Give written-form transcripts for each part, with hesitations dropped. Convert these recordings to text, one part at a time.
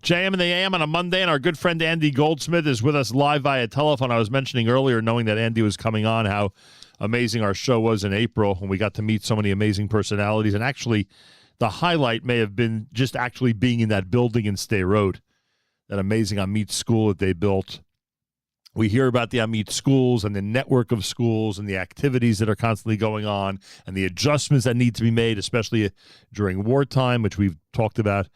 JM and the AM on a Monday, and our good friend Andy Goldsmith is with us live via telephone. I was mentioning earlier, knowing that Andy was coming on, how amazing our show was in April when we got to meet so many amazing personalities. And actually, the highlight may have been just actually being in that building in Stay Road, that amazing AMIT school that they built. We hear about the AMIT schools and the network of schools and the activities that are constantly going on and the adjustments that need to be made, especially during wartime, which we've talked about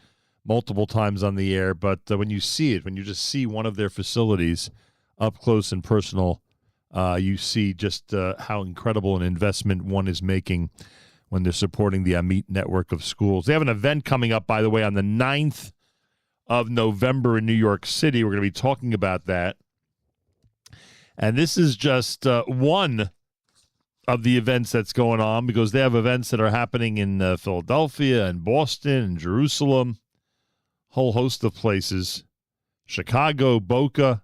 multiple times on the air. But when you see it, when you just see one of their facilities up close and personal, you see just how incredible an investment one is making when they're supporting the AMIT network of schools. They have an event coming up, by the way, on the 9th of November in New York City. We're going to be talking about that. And this is just one of the events that's going on, because they have events that are happening in Philadelphia and Boston and Jerusalem, whole host of places, Chicago, Boca,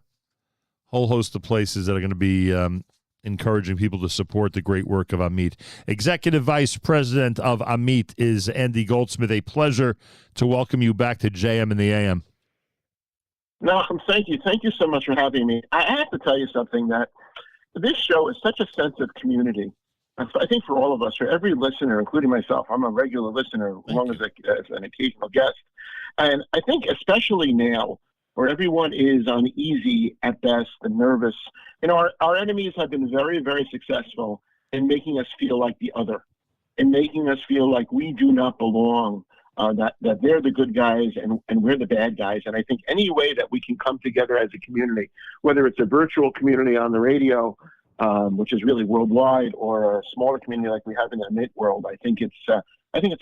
whole host of places that are going to be encouraging people to support the great work of AMIT. Executive Vice President of AMIT is Andy Goldsmith. A pleasure to welcome you back to JM and the AM. Nachum, thank you. Thank you so much for having me. I have to tell you something, that this show is such a sense of community. I think for all of us, for every listener, including myself, I'm a regular listener along as an occasional guest. And I think especially now, where everyone is uneasy at best and nervous, our enemies have been very, very successful in making us feel like the other, in making us feel like we do not belong. That they're the good guys and we're the bad guys. And I think any way that we can come together as a community, whether it's a virtual community on the radio, which is really worldwide, or a smaller community like we have in the AMIT world, I think it's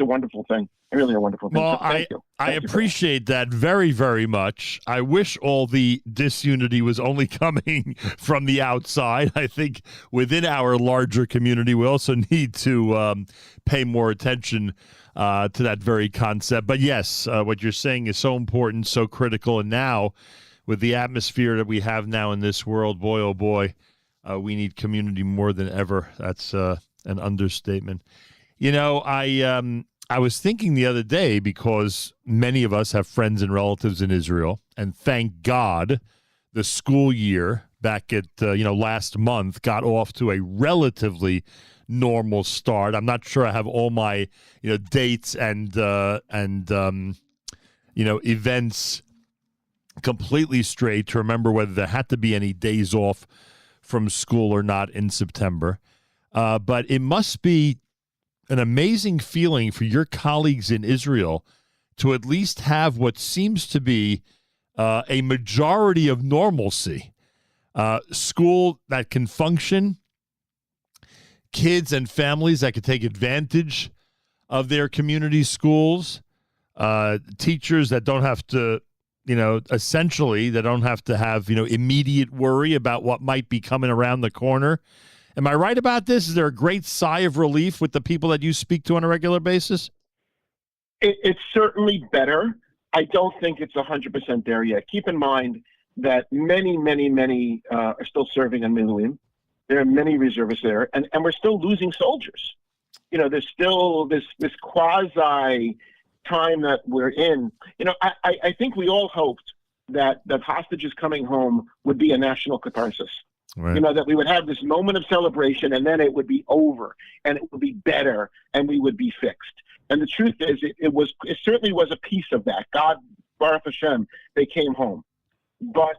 a wonderful thing. Really a wonderful thing. Well, so thank you. I appreciate that very, very much. I wish all the disunity was only coming from the outside. I think within our larger community, we also need to pay more attention to that very concept. But yes, what you're saying is so important, so critical. And now, with the atmosphere that we have now in this world, boy, oh boy, we need community more than ever. That's an understatement. I was thinking the other day, because many of us have friends and relatives in Israel, and thank God the school year back at, last month got off to a relatively normal start. I'm not sure I have all my, dates and events completely straight to remember whether there had to be any days off from school or not in September. But it must be an amazing feeling for your colleagues in Israel to at least have what seems to be a majority of normalcy. School that can function, kids and families that can take advantage of their community schools, teachers that don't have to, essentially, that don't have to have, immediate worry about what might be coming around the corner. Am I right about this? Is there a great sigh of relief with the people that you speak to on a regular basis? It's certainly better. I don't think it's 100% there yet. Keep in mind that many are still serving on Miluim. There are many reservists there, and we're still losing soldiers. There's still this quasi time that we're in. I think we all hoped that hostages coming home would be a national catharsis. Right. That we would have this moment of celebration, and then it would be over, and it would be better, and we would be fixed. And the truth is, it certainly was a piece of that. God, Baruch Hashem, they came home. But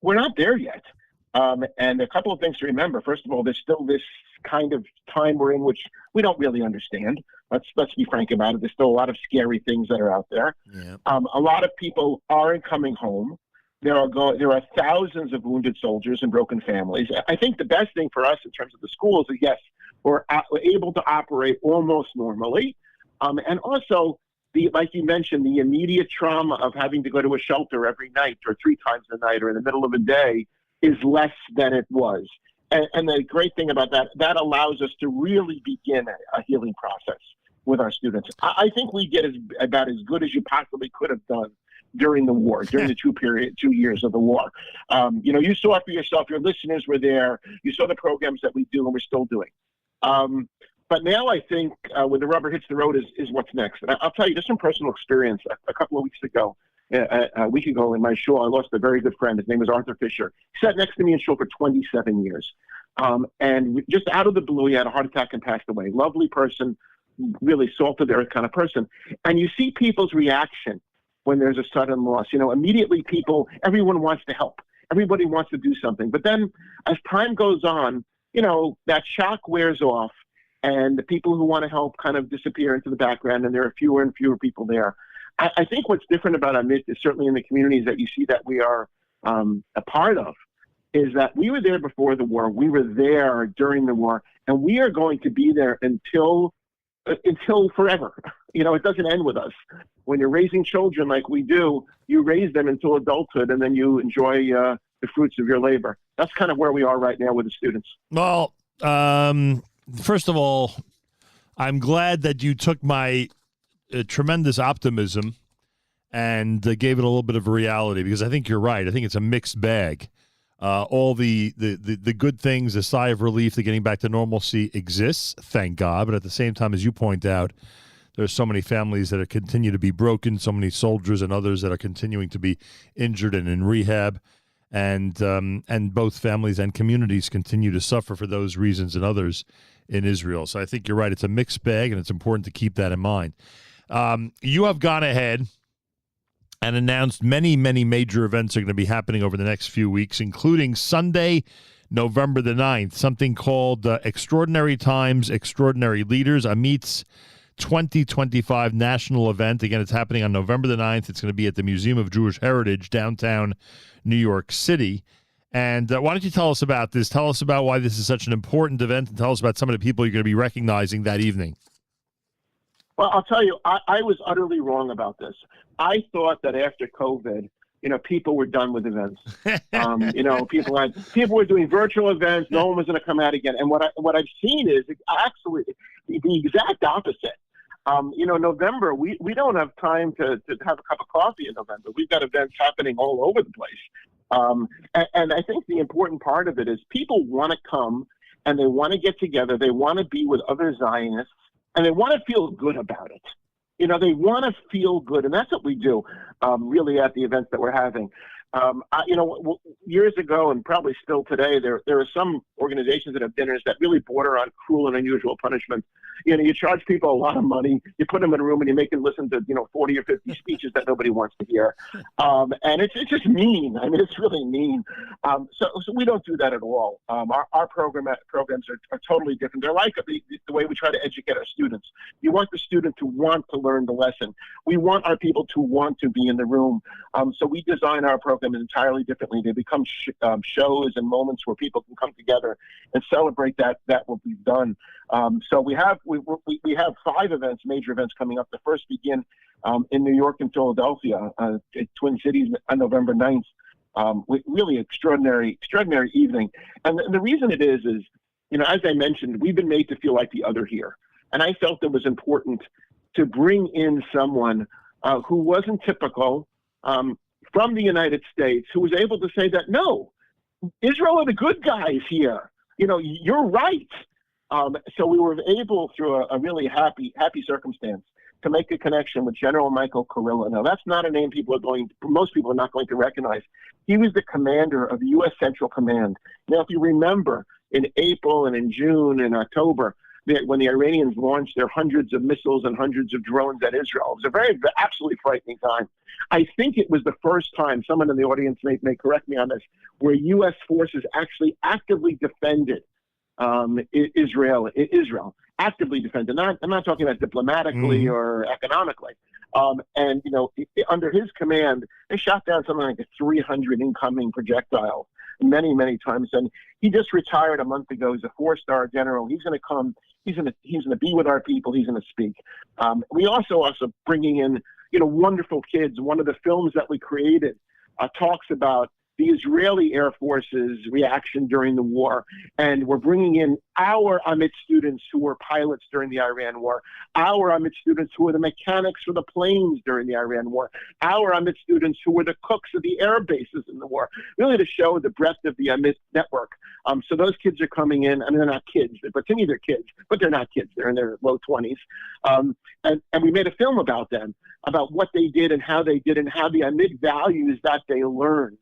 we're not there yet. And a couple of things to remember. First of all, there's still this kind of time we're in, which we don't really understand. Let's be frank about it. There's still a lot of scary things that are out there. Yeah. A lot of people aren't coming home. There are thousands of wounded soldiers and broken families. I think the best thing for us in terms of the schools is, yes, we're able to operate almost normally. And also, like you mentioned, the immediate trauma of having to go to a shelter every night or 3 times a night or in the middle of a day is less than it was. And the great thing about that allows us to really begin a healing process with our students. I think we get about as good as you possibly could have done during the war, during the 2 years of the war. You saw it for yourself. Your listeners were there. You saw the programs that we do and we're still doing. But now I think when the rubber hits the road is what's next. And I'll tell you, just from personal experience, a couple of weeks ago, a week ago in my shul. I lost a very good friend. His name is Arthur Fisher. He sat next to me in shul for 27 years. And just out of the blue, he had a heart attack and passed away. Lovely person, really salt of the earth kind of person. And you see people's reaction when there's a sudden loss. Immediately everyone wants to help. Everybody wants to do something. But then as time goes on, that shock wears off and the people who want to help kind of disappear into the background, and there are fewer and fewer people there. I think what's different about AMIT is certainly in the communities that you see that we are a part of, is that we were there before the war, we were there during the war, and we are going to be there until forever. It doesn't end with us. When you're raising children like we do, you raise them until adulthood, and then you enjoy the fruits of your labor. That's kind of where we are right now with the students. Well, first of all, I'm glad that you took my tremendous optimism and gave it a little bit of a reality, because I think you're right. I think it's a mixed bag. All the good things, the sigh of relief, the getting back to normalcy exists, thank God. But at the same time, as you point out, there's so many families that continue to be broken, so many soldiers and others that are continuing to be injured and in rehab. And both families and communities continue to suffer for those reasons and others in Israel. So I think you're right. It's a mixed bag, and it's important to keep that in mind. You have gone ahead and announced many, many major events are going to be happening over the next few weeks, including Sunday, November the 9th, something called Extraordinary Times, Extraordinary Leaders, AMIT's 2025 national event. Again, it's happening on November the 9th. It's going to be at the Museum of Jewish Heritage, downtown New York City. And why don't you tell us about this? Tell us about why this is such an important event, and tell us about some of the people you're going to be recognizing that evening. Well, I'll tell you, I was utterly wrong about this. I thought that after COVID, people were done with events. People were doing virtual events. No one was going to come out again. And what I've seen is actually the exact opposite. November, we don't have time to have a cup of coffee in November. We've got events happening all over the place. And I think the important part of it is people want to come and they want to get together. They want to be with other Zionists, and they want to feel good about it. They want to feel good, and that's what we do, really, at the events that we're having. Years ago, and probably still today, there are some organizations that have dinners that really border on cruel and unusual punishment. You charge people a lot of money, you put them in a room, and you make them listen to 40 or 50 speeches that nobody wants to hear, and it's just mean. I mean, it's really mean. So we don't do that at all. Our programs are totally different. They're like the way we try to educate our students. You want the student to want to learn the lesson. We want our people to want to be in the room. So we design our programs entirely differently. They become shows and moments where people can come together and celebrate that what we've done. So we have 5 events, major events coming up. The first begin in New York and Philadelphia, Twin Cities on November 9th. Really extraordinary evening. And the reason it is, as I mentioned, we've been made to feel like the other here. And I felt it was important to bring in someone who wasn't typical, from the United States, who was able to say that, no, Israel are the good guys here. You're right. So we were able, through a really happy circumstance, to make a connection with General Michael Kurilla. Now, that's not a name most people are not going to recognize. He was the commander of the U.S. Central Command. Now, if you remember, in April and in June and October, when the Iranians launched their hundreds of missiles and hundreds of drones at Israel, it was absolutely frightening time. I think it was the first time, someone in the audience may correct me on this, where U.S. forces actually actively defended Israel, actively defended. I'm not talking about diplomatically or economically. And under his command, they shot down something like 300 incoming projectiles many, many times. And he just retired a month ago. He's a 4-star general. He's going to come. He's going to be with our people. He's going to speak. We also bringing in, wonderful kids. One of the films that we created talks about, the Israeli Air Force's reaction during the war, and we're bringing in our AMIT students who were pilots during the Iran War, our AMIT students who were the mechanics for the planes during the Iran War, our AMIT students who were the cooks of the air bases in the war, really to show the breadth of the AMIT network. So those kids are coming in, and they're not kids, but to me they're kids, but they're not kids. They're in their low 20s. And we made a film about them, about what they did and how they did and how the AMIT values that they learned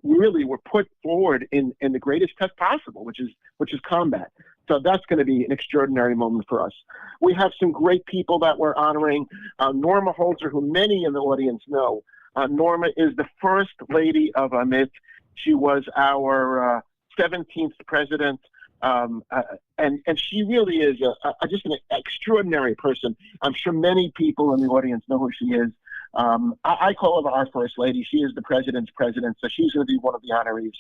really were put forward in the greatest test possible, which is combat. So that's going to be an extraordinary moment for us. We have some great people that we're honoring. Norma Holzer, who many in the audience know. Norma is the first lady of AMIT. She was our 17th president. And she really is just an extraordinary person. I'm sure many people in the audience know who she is. I call her our first lady. She is the president's president, so she's going to be one of the honorees.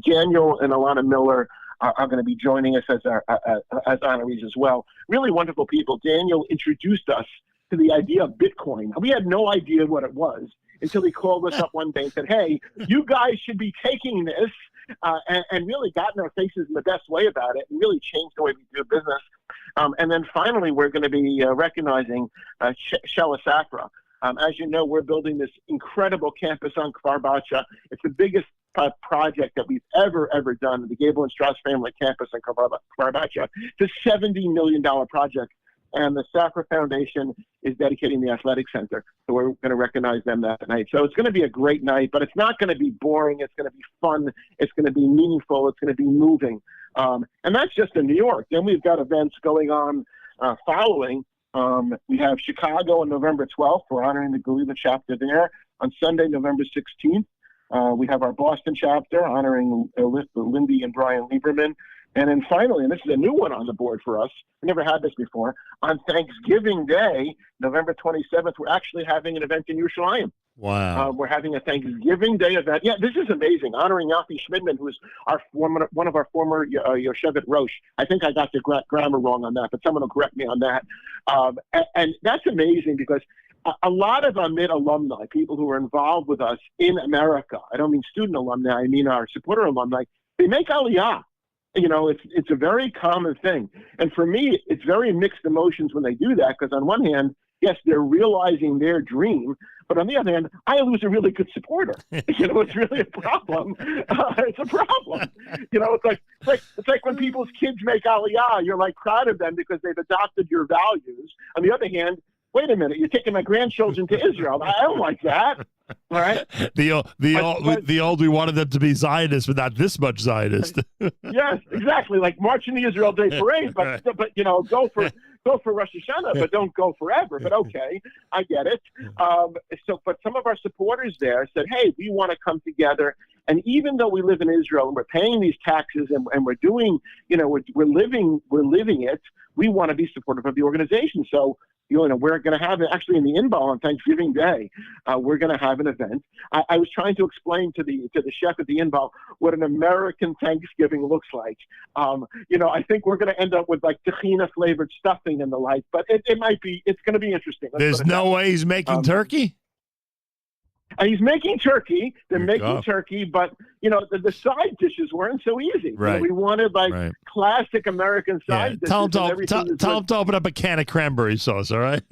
Daniel and Alana Miller are going to be joining us as honorees as well. Really wonderful people. Daniel introduced us to the idea of Bitcoin. We had no idea what it was until he called us up one day and said, "Hey, you guys should be taking this," and really got in our faces in the best way about it and really changed the way we do business. And then finally, we're going to be recognizing Shella Safra. As you know, we're building this incredible campus on Kfar Bacha. It's the biggest project that we've ever done, the Gable and Strauss family campus in Kfar Bacha. It's a $70 million project. And the Safra Foundation is dedicating the athletic center. So we're going to recognize them that night. So it's going to be a great night, but it's not going to be boring. It's going to be fun. It's going to be meaningful. It's going to be moving. And that's just in New York. Then we've got events going on following. We have Chicago on November 12th. We're honoring the Galila chapter there. On Sunday, November 16th, we have our Boston chapter honoring Lindy and Brian Lieberman. And then finally, and this is a new one on the board for us, we never had this before, on Thanksgiving Day, November 27th, we're actually having an event in Yerushalayim. Wow. We're having a Thanksgiving Day event. Yeah, this is amazing. Honoring Yafi Schmidman, who's one of our former Yoshevet Rosh. I think I got the grammar wrong on that, but someone will correct me on that. And that's amazing because a lot of AMIT alumni, people who are involved with us in America, I don't mean student alumni, I mean our supporter alumni, they make Aliyah. You know, it's a very common thing. And for me, it's very mixed emotions when they do that, because on one hand, yes, they're realizing their dream, but on the other hand, I lose a really good supporter. You know, it's really a problem. It's a problem. You know, it's like when people's kids make Aliyah, you're like proud of them because they've adopted your values. On the other hand, wait a minute, you're taking my grandchildren to Israel. I don't like that. All right. The old we wanted them to be Zionists, but not this much Zionist. Yes, exactly. Like marching the Israel Day Parade, but you know, go for Rosh Hashanah, but don't go forever. But okay, I get it. But some of our supporters there said, "Hey, we want to come together." And even though we live in Israel and we're paying these taxes and we're doing, you know, we're living it, we want to be supportive of the organization. So, you know, we're going to have it actually in the Inbal on Thanksgiving Day. We're going to have an event. I was trying to explain to the chef at the Inbal what an American Thanksgiving looks like. You know, I think we're going to end up with like tahina flavored stuffing and the like, but it might be, it's going to be interesting. There's no way he's making turkey? And he's making turkey. They're making turkey, but you know the side dishes weren't so easy. Right. You know, we wanted classic American side dishes. Tell him to open up a can of cranberry sauce. All right.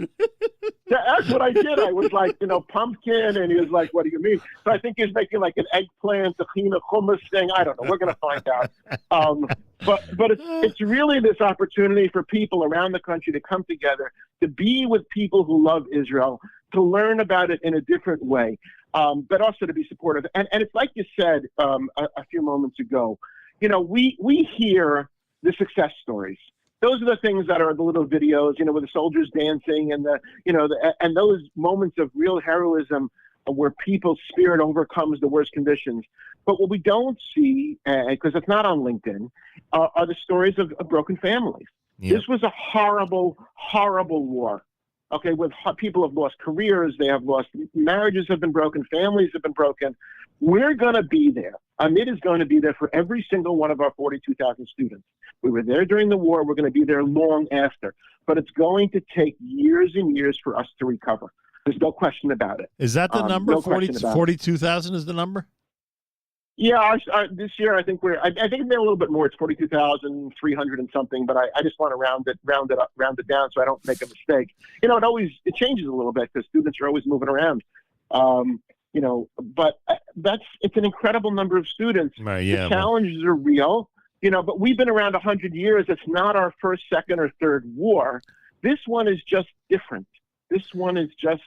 That's what I did. I was like, you know, pumpkin, and he was like, "What do you mean?" So I think he's making like an eggplant, tahina hummus thing. I don't know. We're going to find out. But it's really this opportunity for people around the country to come together, to be with people who love Israel, to learn about it in a different way, but also to be supportive. And it's like you said a few moments ago, you know, we hear the success stories. Those are the things that are the little videos, you know, with the soldiers dancing and and those moments of real heroism where people's spirit overcomes the worst conditions. But what we don't see, because it's not on LinkedIn, are the stories of broken families. Yeah. This was a horrible, horrible war. Okay, with people have lost careers, they have lost marriages, have been broken, families have been broken. We're going to be there. AMIT is going to be there for every single one of our 42,000 students. We were there during the war. We're going to be there long after. But it's going to take years and years for us to recover. There's no question about it. Is that the number? 42,000 is the number? Yeah, this year I think I think they're a little bit more. It's 42,300 and something, but I just want to round it down, so I don't make a mistake. It changes a little bit because students are always moving around. But it's an incredible number of students. Right, yeah, the challenges are real. But we've been around 100 years. It's not our first, second, or third war. This one is just different. This one is just,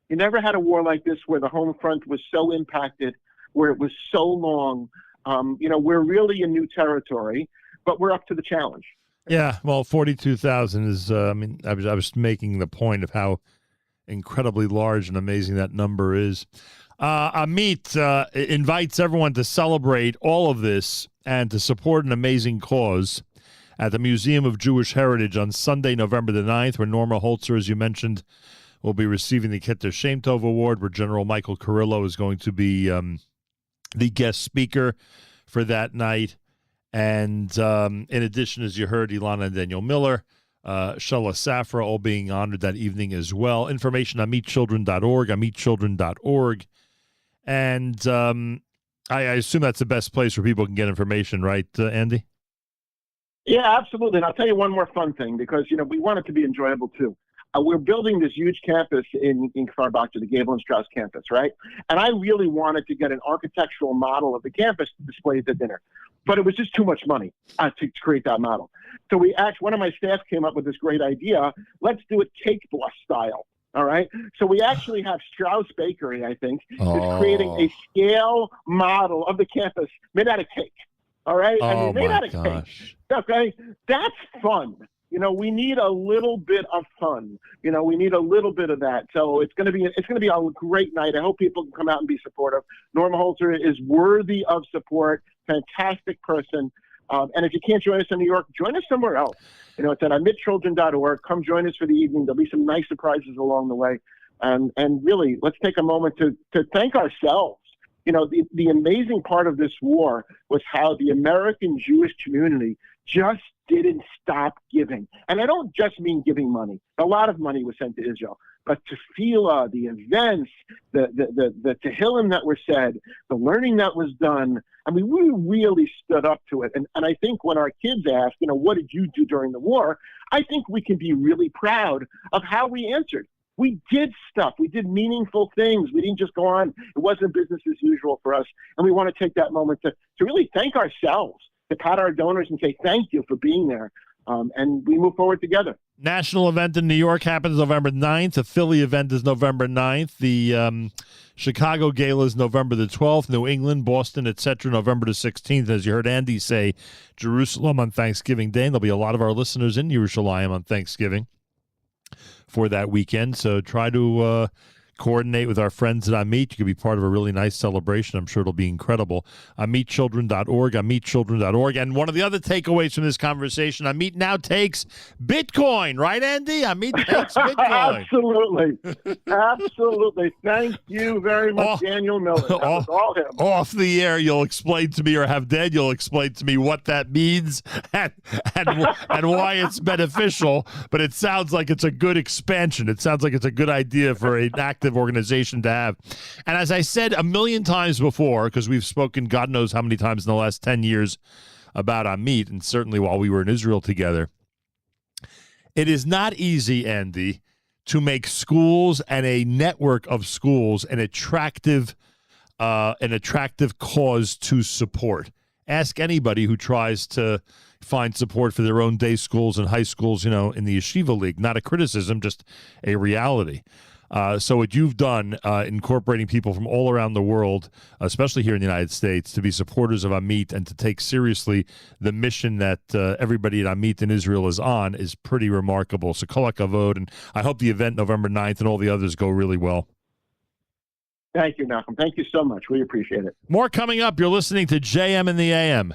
you never had a war like this where the home front was so impacted, where it was so long. We're really in new territory, but we're up to the challenge. Yeah, well, 42,000 is, I was making the point of how incredibly large and amazing that number is. AMIT invites everyone to celebrate all of this and to support an amazing cause at the Museum of Jewish Heritage on Sunday, November the 9th, where Norma Holzer, as you mentioned, will be receiving the Keter Shem Tov Award, where General Michael Carrillo is going to be the guest speaker for that night. And in addition, as you heard, Ilana and Daniel Miller, Shala Safra, all being honored that evening as well. Information on amitchildren.org, amitchildren.org. And I assume that's the best place where people can get information, right, Andy? Yeah, absolutely. And I'll tell you one more fun thing, because, we want it to be enjoyable too. We're building this huge campus in Kfar Bakta, the Gable and Strauss campus, right? And I really wanted to get an architectural model of the campus to display at the dinner. But it was just too much money to create that model. So one of my staff came up with this great idea. Let's do it cake bus style. All right. So we actually have Strauss Bakery, I think, is creating a scale model of the campus made out of cake. All right. Made out of cake. Okay. That's fun. We need a little bit of fun. We need a little bit of that. So it's going to be a great night. I hope people can come out and be supportive. Norma Holzer is worthy of support. Fantastic person. And if you can't join us in New York, join us somewhere else. It's at amitchildren.org. Come join us for the evening. There'll be some nice surprises along the way. And really, let's take a moment to thank ourselves. The amazing part of this war was how the American Jewish community just didn't stop giving. And I don't just mean giving money. A lot of money was sent to Israel. But tefillah, the events, the tehillim that were said, the learning that was done, we really stood up to it. And I think when our kids ask, what did you do during the war? I think we can be really proud of how we answered. We did stuff. We did meaningful things. We didn't just go on. It wasn't business as usual for us. And we want to take that moment to really thank ourselves, to pat our donors and say thank you for being there. And we move forward together. National event in New York happens November 9th. The Philly event is November 9th. The Chicago Gala is November the 12th. New England, Boston, etc., November the 16th. As you heard Andy say, Jerusalem on Thanksgiving Day. And there'll be a lot of our listeners in Yerushalayim on Thanksgiving for that weekend. So try to coordinate with our friends at AMIT. You could be part of a really nice celebration. I'm sure it'll be incredible. AmitChildren.org, AmitChildren.org. And one of the other takeaways from this conversation, AMIT now takes Bitcoin, right, Andy? AMIT takes Bitcoin. Absolutely. Thank you very much, Daniel Miller. That was all him. Off the air, you'll explain to me, or have Dan, you'll explain to me what that means and why it's beneficial. But it sounds like it's a good expansion. It sounds like it's a good idea for an active organization to have. And as I said a million times before, because we've spoken God knows how many times in the last 10 years about AMIT, and certainly while we were in Israel together, it is not easy, Andy, to make schools and a network of schools an attractive cause to support. Ask anybody who tries to find support for their own day schools and high schools, in the Yeshiva League. Not a criticism, just a reality. So what you've done, incorporating people from all around the world, especially here in the United States, to be supporters of AMIT and to take seriously the mission that everybody at AMIT in Israel is on, is pretty remarkable. So kol hakavod, and I hope the event November 9th and all the others go really well. Thank you, Nachum. Thank you so much. We appreciate it. More coming up. You're listening to JM in the AM.